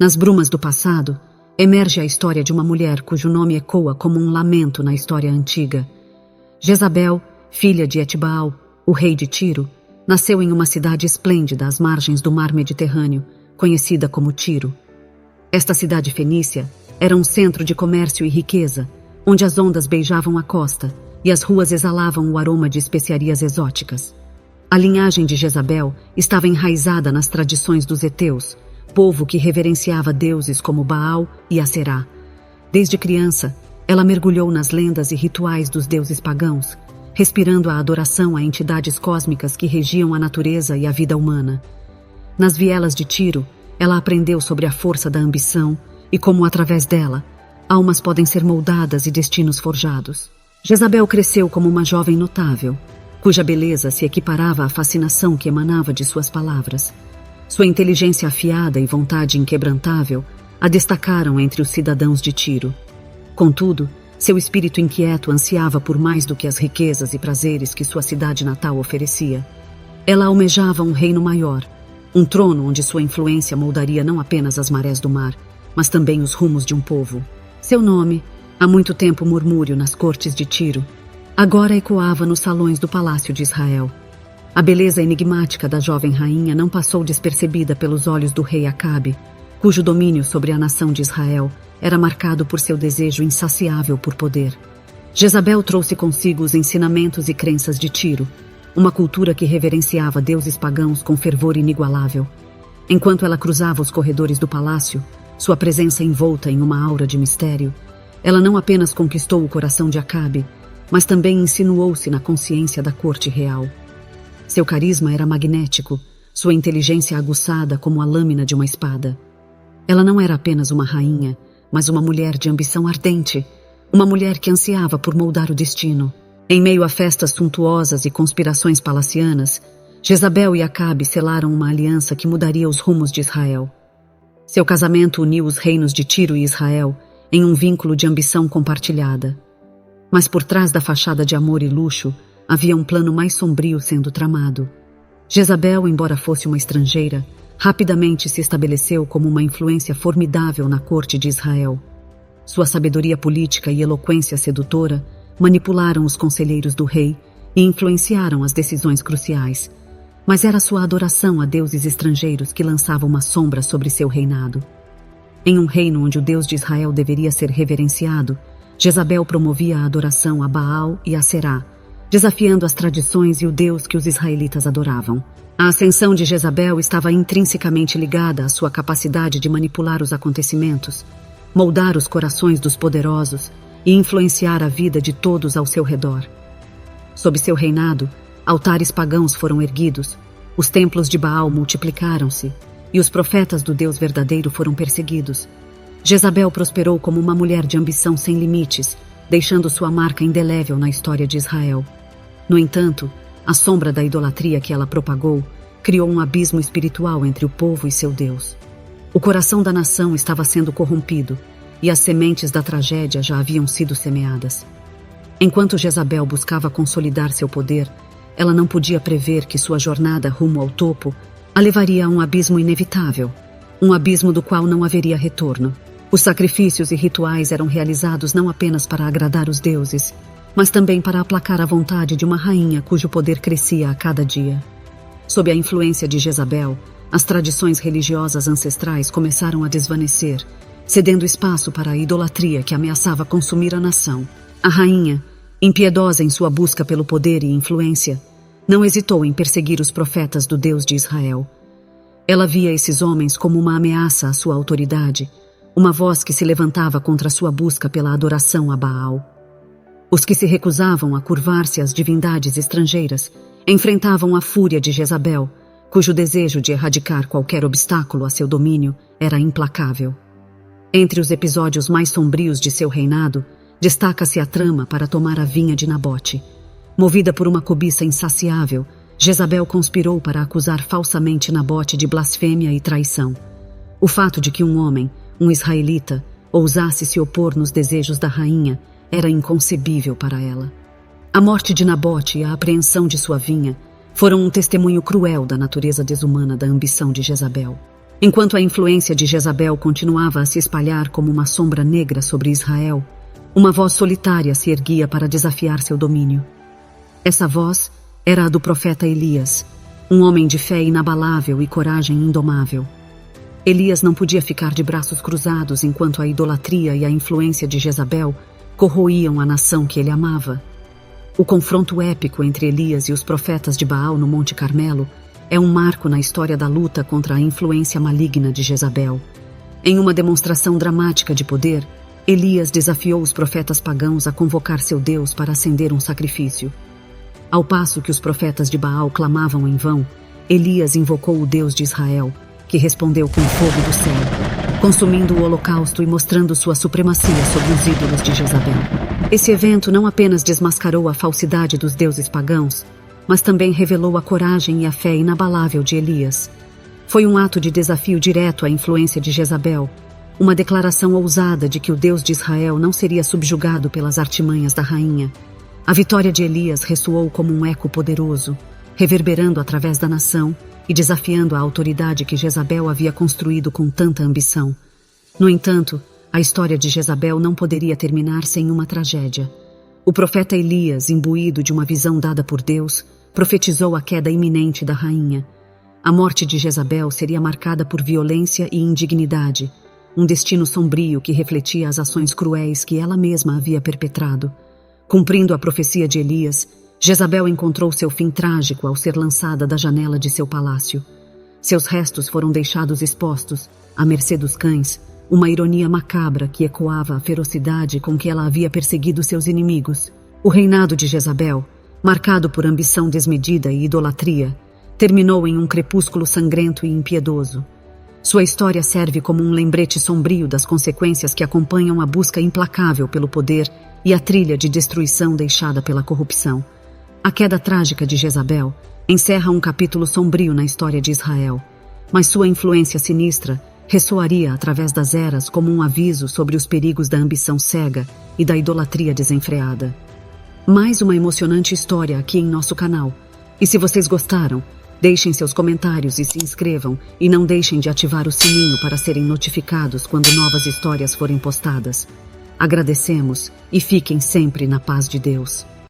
Nas brumas do passado, emerge a história de uma mulher cujo nome ecoa como um lamento na história antiga. Jezabel, filha de Etbaal, o rei de Tiro, nasceu em uma cidade esplêndida às margens do mar Mediterrâneo, conhecida como Tiro. Esta cidade fenícia era um centro de comércio e riqueza, onde as ondas beijavam a costa e as ruas exalavam o aroma de especiarias exóticas. A linhagem de Jezabel estava enraizada nas tradições dos heteus, povo que reverenciava deuses como Baal e Aserá. Desde criança, ela mergulhou nas lendas e rituais dos deuses pagãos, respirando a adoração a entidades cósmicas que regiam a natureza e a vida humana. Nas vielas de Tiro, ela aprendeu sobre a força da ambição e como, através dela, almas podem ser moldadas e destinos forjados. Jezabel cresceu como uma jovem notável, cuja beleza se equiparava à fascinação que emanava de suas palavras. Sua inteligência afiada e vontade inquebrantável a destacaram entre os cidadãos de Tiro. Contudo, seu espírito inquieto ansiava por mais do que as riquezas e prazeres que sua cidade natal oferecia. Ela almejava um reino maior, um trono onde sua influência moldaria não apenas as marés do mar, mas também os rumos de um povo. Seu nome, há muito tempo murmúrio nas cortes de Tiro, agora ecoava nos salões do Palácio de Israel. A beleza enigmática da jovem rainha não passou despercebida pelos olhos do rei Acabe, cujo domínio sobre a nação de Israel era marcado por seu desejo insaciável por poder. Jezabel trouxe consigo os ensinamentos e crenças de Tiro, uma cultura que reverenciava deuses pagãos com fervor inigualável. Enquanto ela cruzava os corredores do palácio, sua presença envolta em uma aura de mistério, ela não apenas conquistou o coração de Acabe, mas também insinuou-se na consciência da corte real. Seu carisma era magnético, sua inteligência aguçada como a lâmina de uma espada. Ela não era apenas uma rainha, mas uma mulher de ambição ardente, uma mulher que ansiava por moldar o destino. Em meio a festas suntuosas e conspirações palacianas, Jezabel e Acabe selaram uma aliança que mudaria os rumos de Israel. Seu casamento uniu os reinos de Tiro e Israel em um vínculo de ambição compartilhada. Mas por trás da fachada de amor e luxo, havia um plano mais sombrio sendo tramado. Jezabel, embora fosse uma estrangeira, rapidamente se estabeleceu como uma influência formidável na corte de Israel. Sua sabedoria política e eloquência sedutora manipularam os conselheiros do rei e influenciaram as decisões cruciais. Mas era sua adoração a deuses estrangeiros que lançava uma sombra sobre seu reinado. Em um reino onde o Deus de Israel deveria ser reverenciado, Jezabel promovia a adoração a Baal e a Será, desafiando as tradições e o Deus que os israelitas adoravam. A ascensão de Jezabel estava intrinsecamente ligada à sua capacidade de manipular os acontecimentos, moldar os corações dos poderosos e influenciar a vida de todos ao seu redor. Sob seu reinado, altares pagãos foram erguidos, os templos de Baal multiplicaram-se e os profetas do Deus verdadeiro foram perseguidos. Jezabel prosperou como uma mulher de ambição sem limites, deixando sua marca indelével na história de Israel. No entanto, a sombra da idolatria que ela propagou criou um abismo espiritual entre o povo e seu Deus. O coração da nação estava sendo corrompido e as sementes da tragédia já haviam sido semeadas. Enquanto Jezabel buscava consolidar seu poder, ela não podia prever que sua jornada rumo ao topo a levaria a um abismo inevitável, um abismo do qual não haveria retorno. Os sacrifícios e rituais eram realizados não apenas para agradar os deuses, mas também para aplacar a vontade de uma rainha cujo poder crescia a cada dia. Sob a influência de Jezabel, as tradições religiosas ancestrais começaram a desvanecer, cedendo espaço para a idolatria que ameaçava consumir a nação. A rainha, impiedosa em sua busca pelo poder e influência, não hesitou em perseguir os profetas do Deus de Israel. Ela via esses homens como uma ameaça à sua autoridade, uma voz que se levantava contra sua busca pela adoração a Baal. Os que se recusavam a curvar-se às divindades estrangeiras enfrentavam a fúria de Jezabel, cujo desejo de erradicar qualquer obstáculo a seu domínio era implacável. Entre os episódios mais sombrios de seu reinado, destaca-se a trama para tomar a vinha de Nabote. Movida por uma cobiça insaciável, Jezabel conspirou para acusar falsamente Nabote de blasfêmia e traição. O fato de que um homem, um israelita, ousasse se opor nos desejos da rainha era inconcebível para ela. A morte de Nabote e a apreensão de sua vinha foram um testemunho cruel da natureza desumana da ambição de Jezabel. Enquanto a influência de Jezabel continuava a se espalhar como uma sombra negra sobre Israel, uma voz solitária se erguia para desafiar seu domínio. Essa voz era a do profeta Elias, um homem de fé inabalável e coragem indomável. Elias não podia ficar de braços cruzados enquanto a idolatria e a influência de Jezabel corroíam a nação que ele amava. O confronto épico entre Elias e os profetas de Baal no Monte Carmelo é um marco na história da luta contra a influência maligna de Jezabel. Em uma demonstração dramática de poder, Elias desafiou os profetas pagãos a convocar seu Deus para acender um sacrifício. Ao passo que os profetas de Baal clamavam em vão, Elias invocou o Deus de Israel, que respondeu com fogo do céu, consumindo o holocausto e mostrando sua supremacia sobre os ídolos de Jezabel. Esse evento não apenas desmascarou a falsidade dos deuses pagãos, mas também revelou a coragem e a fé inabalável de Elias. Foi um ato de desafio direto à influência de Jezabel, uma declaração ousada de que o Deus de Israel não seria subjugado pelas artimanhas da rainha. A vitória de Elias ressoou como um eco poderoso, reverberando através da nação e desafiando a autoridade que Jezabel havia construído com tanta ambição. No entanto, a história de Jezabel não poderia terminar sem uma tragédia. O profeta Elias, imbuído de uma visão dada por Deus, profetizou a queda iminente da rainha. A morte de Jezabel seria marcada por violência e indignidade, um destino sombrio que refletia as ações cruéis que ela mesma havia perpetrado. Cumprindo a profecia de Elias, Jezabel encontrou seu fim trágico ao ser lançada da janela de seu palácio. Seus restos foram deixados expostos, à mercê dos cães, uma ironia macabra que ecoava a ferocidade com que ela havia perseguido seus inimigos. O reinado de Jezabel, marcado por ambição desmedida e idolatria, terminou em um crepúsculo sangrento e impiedoso. Sua história serve como um lembrete sombrio das consequências que acompanham a busca implacável pelo poder e a trilha de destruição deixada pela corrupção. A queda trágica de Jezabel encerra um capítulo sombrio na história de Israel, mas sua influência sinistra ressoaria através das eras como um aviso sobre os perigos da ambição cega e da idolatria desenfreada. Mais uma emocionante história aqui em nosso canal. E se vocês gostaram, deixem seus comentários e se inscrevam, e não deixem de ativar o sininho para serem notificados quando novas histórias forem postadas. Agradecemos e fiquem sempre na paz de Deus.